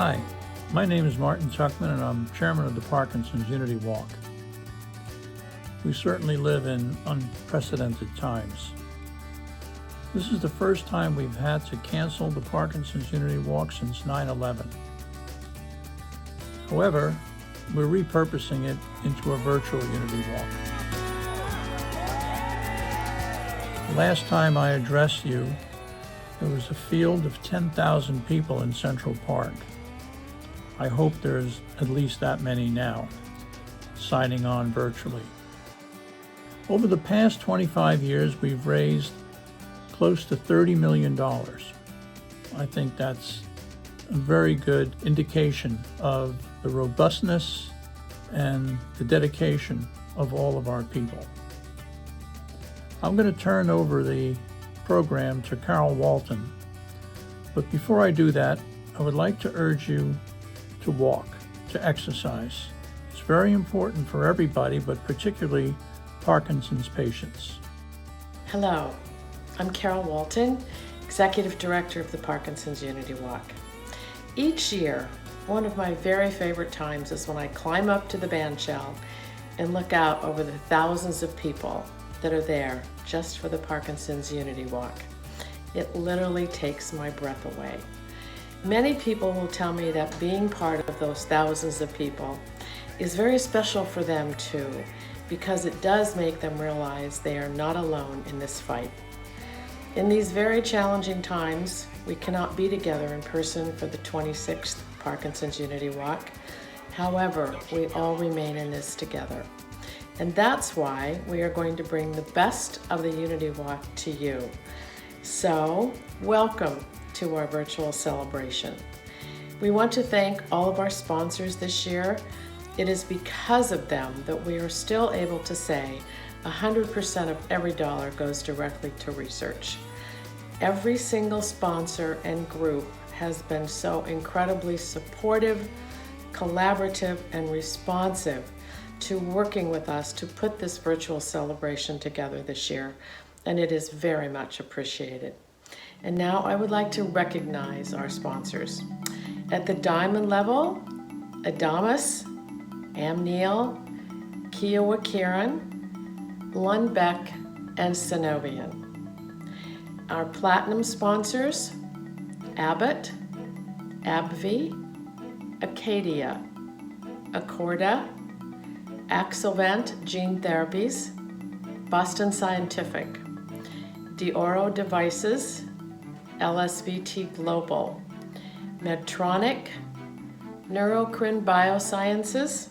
Hi, my name is Martin Tuckman and I'm chairman of the Parkinson's Unity Walk. We certainly live in unprecedented times. This is the first time we've had to cancel the Parkinson's Unity Walk since 9/11. However, we're repurposing it into a virtual Unity Walk. Last time I addressed you, there was a field of 10,000 people in Central Park. I hope there's at least that many now, signing on virtually. Over the past 25 years, we've raised close to $30 million. I think that's a very good indication of the robustness and the dedication of all of our people. I'm going to turn over the program to Carol Walton, but before I do that, I would like to urge you to walk, to exercise. It's very important for everybody, but particularly Parkinson's patients. Hello, I'm Carol Walton, Executive Director of the Parkinson's Unity Walk. Each year, one of my very favorite times is when I climb up to the bandshell and look out over the thousands of people that are there just for the Parkinson's Unity Walk. It literally takes my breath away. Many people will tell me that being part of those thousands of people is very special for them too, because it does make them realize they are not alone in this fight. In these very challenging times, we cannot be together in person for the 26th Parkinson's Unity Walk. However, we all remain in this together. And that's why we are going to bring the best of the Unity Walk to you. So, welcome to our virtual celebration. We want to thank all of our sponsors this year. It is because of them that we are still able to say 100% of every dollar goes directly to research. Every single sponsor and group has been so incredibly supportive, collaborative, and responsive to working with us to put this virtual celebration together this year, and it is very much appreciated. And now I would like to recognize our sponsors. At the diamond level, Adamus, Amneal, Kiowa Kiran, Lundbeck, and Synovian. Our platinum sponsors, Abbott, AbbVie, APDA, Accorda, Axovant Gene Therapies, Boston Scientific, Deoro Devices, LSVT Global, Medtronic, Neurocrine Biosciences,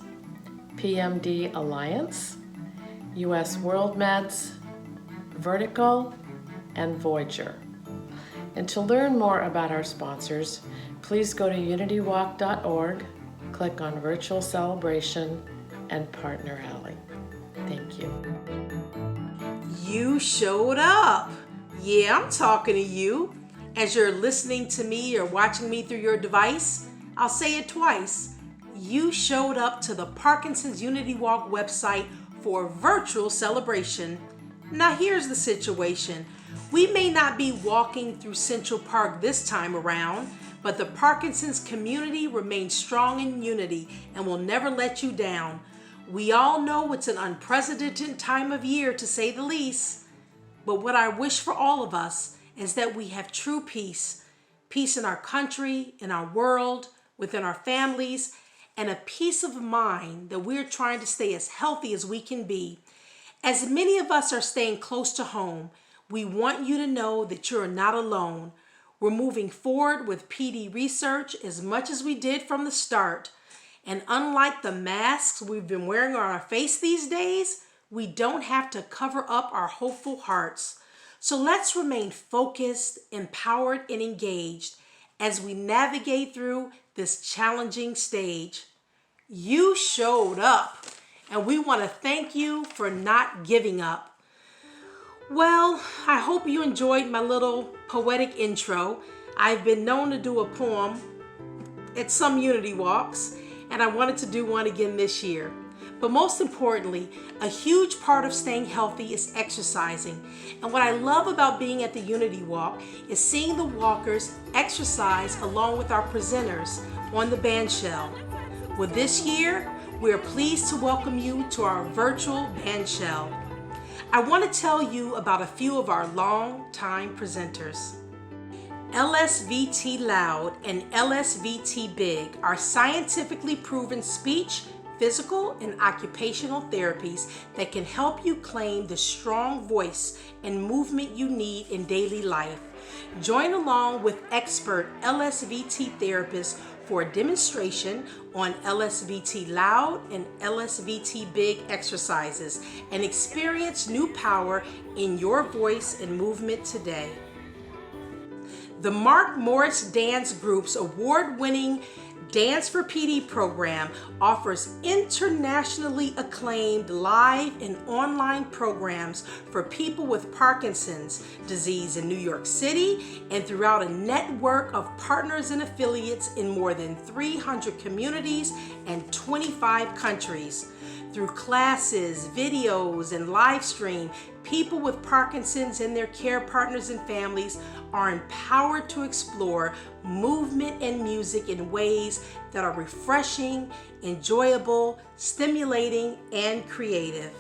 PMD Alliance, US WorldMeds, Vertical, and Voyager. And to learn more about our sponsors, please go to unitywalk.org, click on Virtual Celebration, and Partner Alley. Thank you. You showed up. Yeah, I'm talking to you. As you're listening to me or watching me through your device, I'll say it twice. You showed up to the Parkinson's Unity Walk website for a virtual celebration. Now here's the situation. We may not be walking through Central Park this time around, but the Parkinson's community remains strong in unity and will never let you down. We all know it's an unprecedented time of year, to say the least. But what I wish for all of us is that we have true peace. Peace in our country, in our world, within our families, and a peace of mind that we're trying to stay as healthy as we can be. As many of us are staying close to home, we want you to know that you're not alone. We're moving forward with PD research as much as we did from the start. And unlike the masks we've been wearing on our face these days, we don't have to cover up our hopeful hearts. So let's remain focused, empowered, and engaged as we navigate through this challenging stage. You showed up, and we want to thank you for not giving up. Well, I hope you enjoyed my little poetic intro. I've been known to do a poem at some Unity Walks, and I wanted to do one again this year. But most importantly, a huge part of staying healthy is exercising. And what I love about being at the Unity Walk is seeing the walkers exercise along with our presenters on the bandshell. Well, this year, we are pleased to welcome you to our virtual bandshell. I want to tell you about a few of our long-time presenters. LSVT Loud and LSVT Big are scientifically proven speech, physical, and occupational therapies that can help you claim the strong voice and movement you need in daily life. Join along with expert LSVT therapists for a demonstration on LSVT Loud and LSVT Big exercises and experience new power in your voice and movement today. The Mark Morris Dance Group's award-winning Dance for PD program offers internationally acclaimed live and online programs for people with Parkinson's disease in New York City and throughout a network of partners and affiliates in more than 300 communities and 25 countries. Through classes, videos, and live stream, people with Parkinson's and their care partners and families are empowered to explore movement and music in ways that are refreshing, enjoyable, stimulating, and creative.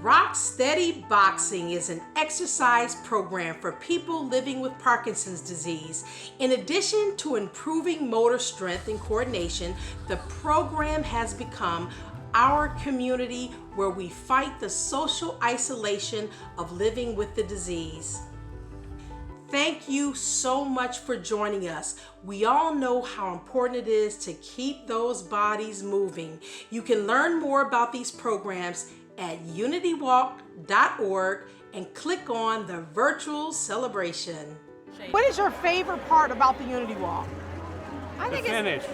Rock Steady Boxing is an exercise program for people living with Parkinson's disease. In addition to improving motor strength and coordination, the program has become our community where we fight the social isolation of living with the disease. Thank you so much for joining us. We all know how important it is to keep those bodies moving. You can learn more about these programs at unitywalk.org and click on the virtual celebration. What is your favorite part about the Unity Walk? I think finish.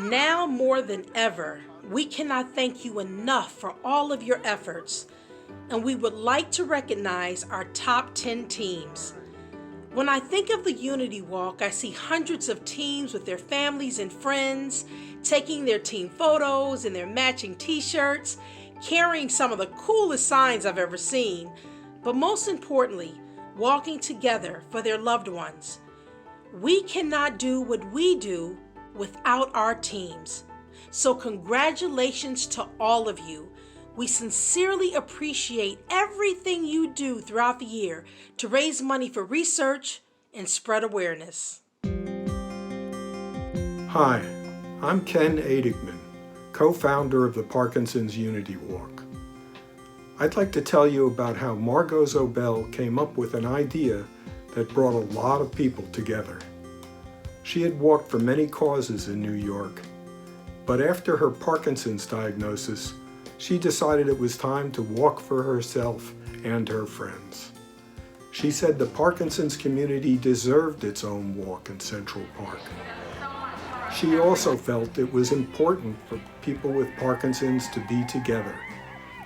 Now more than ever, we cannot thank you enough for all of your efforts, and we would like to recognize our top 10 teams. When I think of the Unity Walk, I see hundreds of teams with their families and friends, taking their team photos and their matching t-shirts, carrying some of the coolest signs I've ever seen, but most importantly, walking together for their loved ones. We cannot do what we do without our teams. So congratulations to all of you. We sincerely appreciate everything you do throughout the year to raise money for research and spread awareness. Hi, I'm Ken Aidekman, co-founder of the Parkinson's Unity Walk. I'd like to tell you about how Margot Zobel came up with an idea that brought a lot of people together. She had walked for many causes in New York, but after her Parkinson's diagnosis, she decided it was time to walk for herself and her friends. She said the Parkinson's community deserved its own walk in Central Park. She also felt it was important for people with Parkinson's to be together.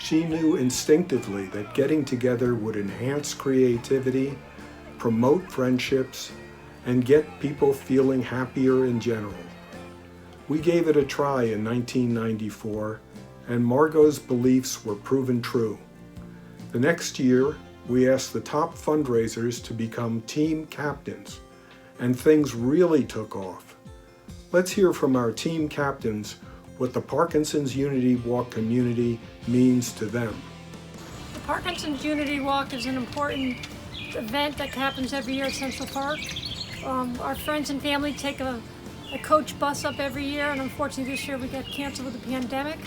She knew instinctively that getting together would enhance creativity, promote friendships, and get people feeling happier in general. We gave it a try in 1994, and Margot's beliefs were proven true. The next year, we asked the top fundraisers to become team captains, and things really took off. Let's hear from our team captains what the Parkinson's Unity Walk community means to them. The Parkinson's Unity Walk is an important event that happens every year at Central Park. Our friends and family take a coach bus up every year, and unfortunately this year we got canceled with the pandemic.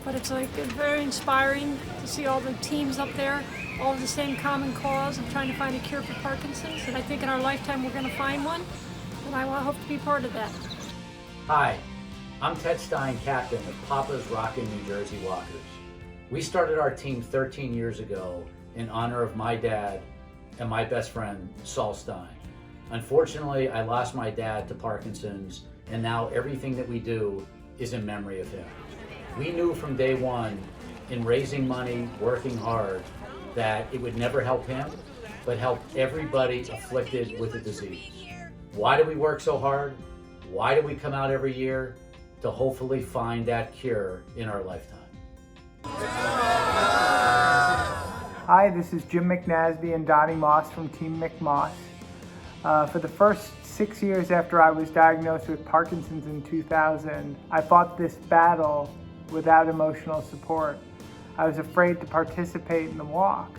But it's very inspiring to see all the teams up there, all of the same common cause of trying to find a cure for Parkinson's. And I think in our lifetime we're going to find one, and I hope to be part of that. Hi, I'm Ted Stein, captain of Papa's Rockin' New Jersey Walkers. We started our team 13 years ago in honor of my dad and my best friend, Saul Stein. Unfortunately, I lost my dad to Parkinson's, and now everything that we do is in memory of him. We knew from day one, in raising money, working hard, that it would never help him, but help everybody afflicted with the disease. Why do we work so hard? Why do we come out every year? To hopefully find that cure in our lifetime. Hi, this is Jim McNasby and Donnie Moss from Team McMoss. For the first 6 years after I was diagnosed with Parkinson's in 2000, I fought this battle without emotional support. I was afraid to participate in the walk.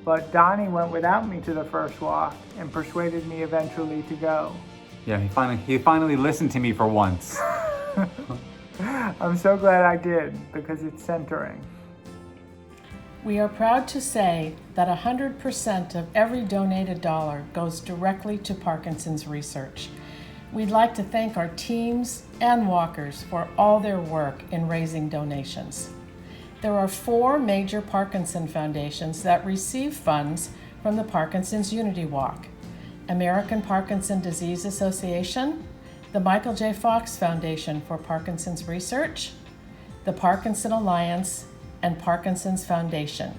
But Donnie went without me to the first walk and persuaded me eventually to go. Yeah, he finally listened to me for once. I'm so glad I did, because it's centering. We are proud to say that 100% of every donated dollar goes directly to Parkinson's research. We'd like to thank our teams and walkers for all their work in raising donations. There are 4 major Parkinson foundations that receive funds from the Parkinson's Unity Walk: American Parkinson Disease Association, the Michael J. Fox Foundation for Parkinson's Research, the Parkinson Alliance, and Parkinson's Foundation.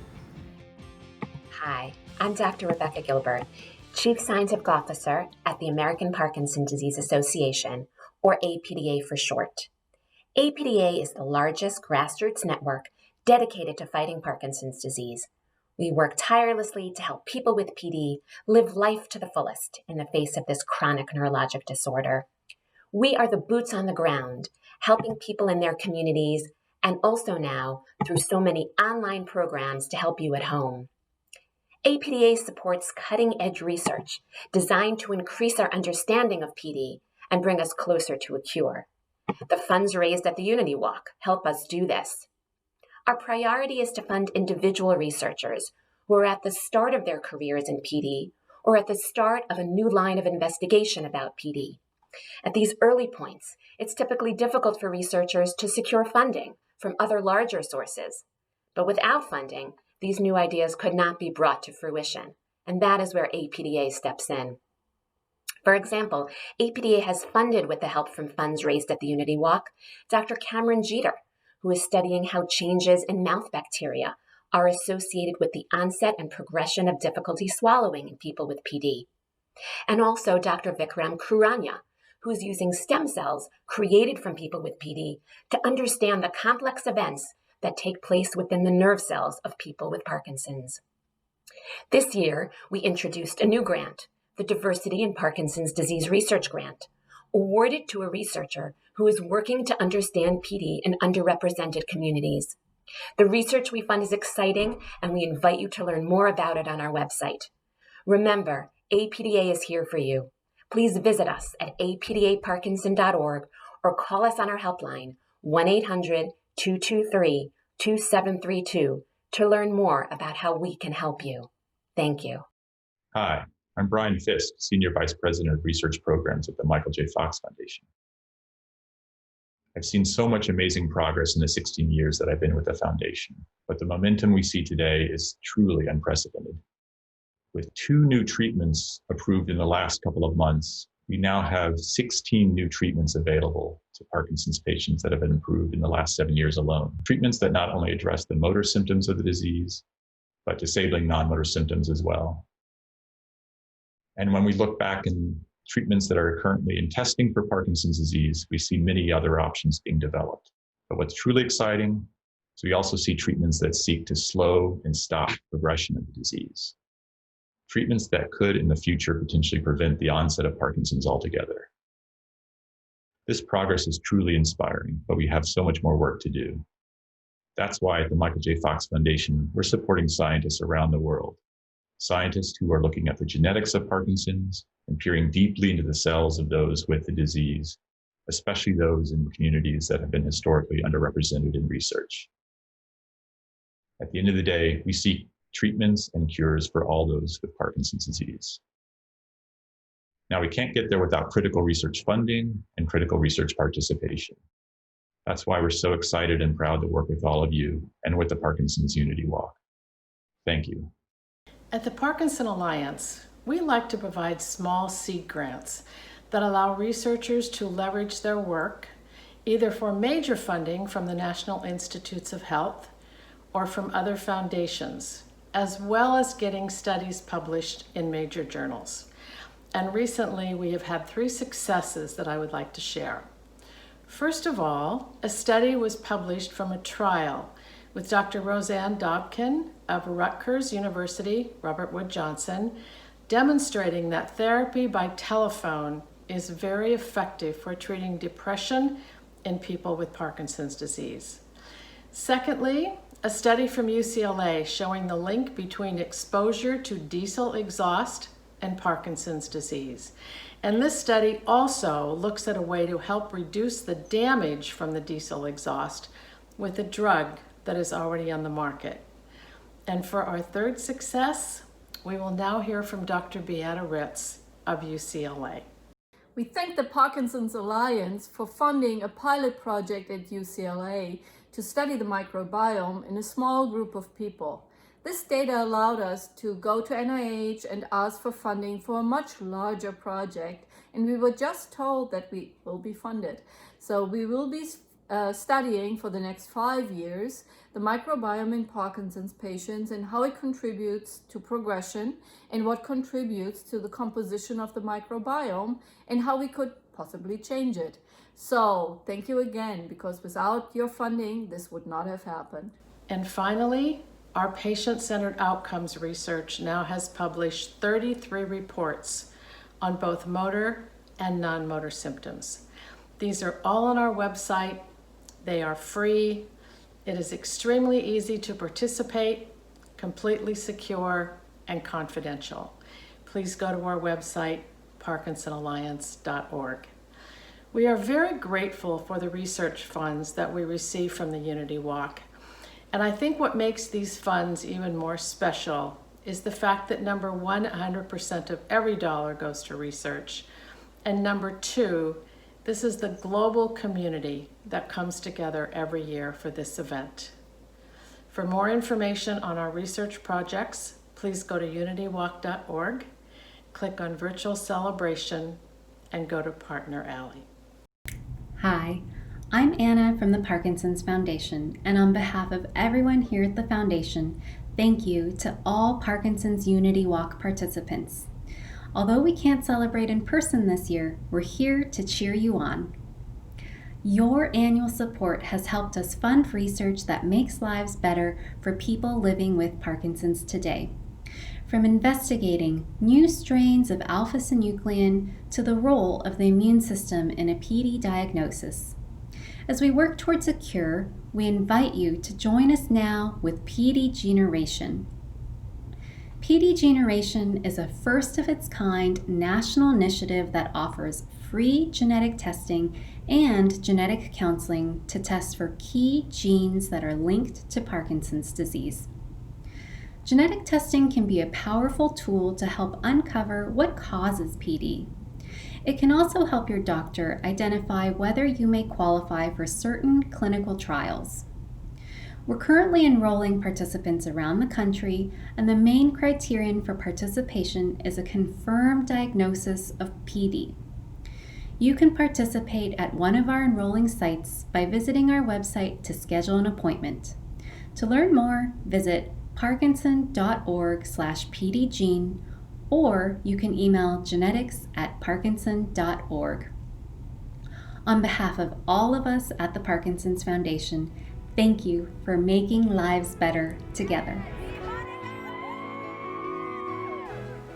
Hi, I'm Dr. Rebecca Gilbert, Chief Scientific Officer at the American Parkinson Disease Association, or APDA for short. APDA is the largest grassroots network dedicated to fighting Parkinson's disease. We work tirelessly to help people with PD live life to the fullest in the face of this chronic neurologic disorder. We are the boots on the ground, helping people in their communities, and also now through so many online programs to help you at home. APDA supports cutting-edge research designed to increase our understanding of PD and bring us closer to a cure. The funds raised at the Unity Walk help us do this. Our priority is to fund individual researchers who are at the start of their careers in PD or at the start of a new line of investigation about PD. At these early points, it's typically difficult for researchers to secure funding from other larger sources. But without funding, these new ideas could not be brought to fruition, and that is where APDA steps in. For example, APDA has funded, with the help from funds raised at the Unity Walk, Dr. Cameron Jeter, who is studying how changes in mouth bacteria are associated with the onset and progression of difficulty swallowing in people with PD. And also Dr. Vikram Kurania, who's using stem cells created from people with PD to understand the complex events that take place within the nerve cells of people with Parkinson's. This year, we introduced a new grant, the Diversity in Parkinson's Disease Research Grant, awarded to a researcher who is working to understand PD in underrepresented communities. The research we fund is exciting, and we invite you to learn more about it on our website. Remember, APDA is here for you. Please visit us at apdaparkinson.org or call us on our helpline, 1-800-223-2732, to learn more about how we can help you. Thank you. Hi, I'm Brian Fisk, Senior Vice President of Research Programs at the Michael J. Fox Foundation. I've seen so much amazing progress in the 16 years that I've been with the foundation, but the momentum we see today is truly unprecedented. With 2 new treatments approved in the last couple of months, we now have 16 new treatments available to Parkinson's patients that have been approved in the last 7 years alone. Treatments that not only address the motor symptoms of the disease, but disabling non-motor symptoms as well. And when we look back in treatments that are currently in testing for Parkinson's disease, we see many other options being developed. But what's truly exciting is we also see treatments that seek to slow and stop progression of the disease. Treatments that could in the future potentially prevent the onset of Parkinson's altogether. This progress is truly inspiring, but we have so much more work to do. That's why at the Michael J. Fox Foundation, we're supporting scientists around the world. Scientists who are looking at the genetics of Parkinson's and peering deeply into the cells of those with the disease, especially those in communities that have been historically underrepresented in research. At the end of the day, we seek treatments and cures for all those with Parkinson's disease. Now, we can't get there without critical research funding and critical research participation. That's why we're so excited and proud to work with all of you and with the Parkinson's Unity Walk. Thank you. At the Parkinson Alliance, we like to provide small seed grants that allow researchers to leverage their work, either for major funding from the National Institutes of Health or from other foundations, as well as getting studies published in major journals. And recently, we have had 3 successes that I would like to share. First of all, a study was published from a trial with Dr. Roseanne Dobkin of Rutgers University, Robert Wood Johnson, demonstrating that therapy by telephone is very effective for treating depression in people with Parkinson's disease. Secondly, a study from UCLA showing the link between exposure to diesel exhaust and Parkinson's disease. And this study also looks at a way to help reduce the damage from the diesel exhaust with a drug that is already on the market. And for our third success, we will now hear from Dr. Beata Ritz of UCLA. We thank the Parkinson's Alliance for funding a pilot project at UCLA to study the microbiome in a small group of people. This data allowed us to go to NIH and ask for funding for a much larger project, and we were just told that we will be funded. So we will be studying for the next 5 years the microbiome in Parkinson's patients and how it contributes to progression and what contributes to the composition of the microbiome and how we could possibly change it. So thank you again, because without your funding, this would not have happened. And finally, our patient-centered outcomes research now has published 33 reports on both motor and non-motor symptoms. These are all on our website. They are free. It is extremely easy to participate, completely secure, and confidential. Please go to our website, parkinsonalliance.org. We are very grateful for the research funds that we receive from the Unity Walk. And I think what makes these funds even more special is the fact that number one, 100% of every dollar goes to research. And number two, this is the global community that comes together every year for this event. For more information on our research projects, please go to unitywalk.org, click on Virtual Celebration, and go to Partner Alley. Hi, I'm Anna from the Parkinson's Foundation, and on behalf of everyone here at the Foundation, thank you to all Parkinson's Unity Walk participants. Although we can't celebrate in person this year, we're here to cheer you on. Your annual support has helped us fund research that makes lives better for people living with Parkinson's today. From investigating new strains of alpha-synuclein to the role of the immune system in a PD diagnosis. As we work towards a cure, we invite you to join us now with PD Generation. PD Generation is a first-of-its-kind national initiative that offers free genetic testing and genetic counseling to test for key genes that are linked to Parkinson's disease. Genetic testing can be a powerful tool to help uncover what causes PD. It can also help your doctor identify whether you may qualify for certain clinical trials. We're currently enrolling participants around the country, and the main criterion for participation is a confirmed diagnosis of PD. You can participate at one of our enrolling sites by visiting our website to schedule an appointment. To learn more, visit parkinson.org/pdgene, or you can email genetics@parkinson.org. On behalf of all of us at the Parkinson's Foundation, thank you for making lives better together.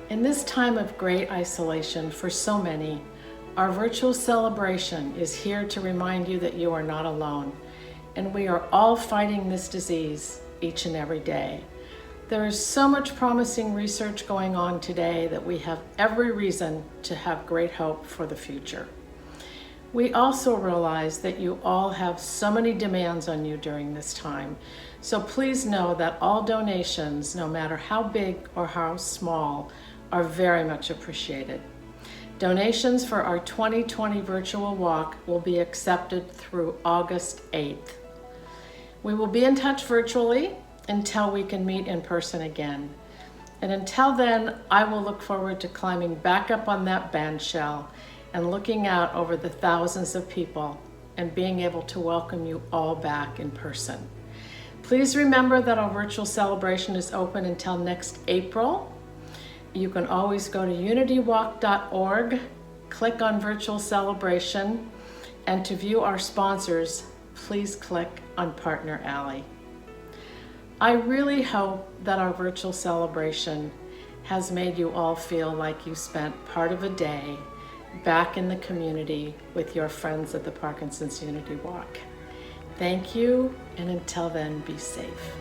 In this time of great isolation for so many, our virtual celebration is here to remind you that you are not alone, and we are all fighting this disease each and every day. There is so much promising research going on today that we have every reason to have great hope for the future. We also realize that you all have so many demands on you during this time, so please know that all donations, no matter how big or how small, are very much appreciated. Donations for our 2020 virtual walk will be accepted through August 8th. We will be in touch virtually until we can meet in person again. And until then, I will look forward to climbing back up on that band shell and looking out over the thousands of people and being able to welcome you all back in person. Please remember that our virtual celebration is open until next April. You can always go to unitywalk.org, click on Virtual Celebration, and to view our sponsors, please click on Partner Alley. I really hope that our virtual celebration has made you all feel like you spent part of a day back in the community with your friends at the Parkinson's Unity Walk. Thank you, and until then, be safe.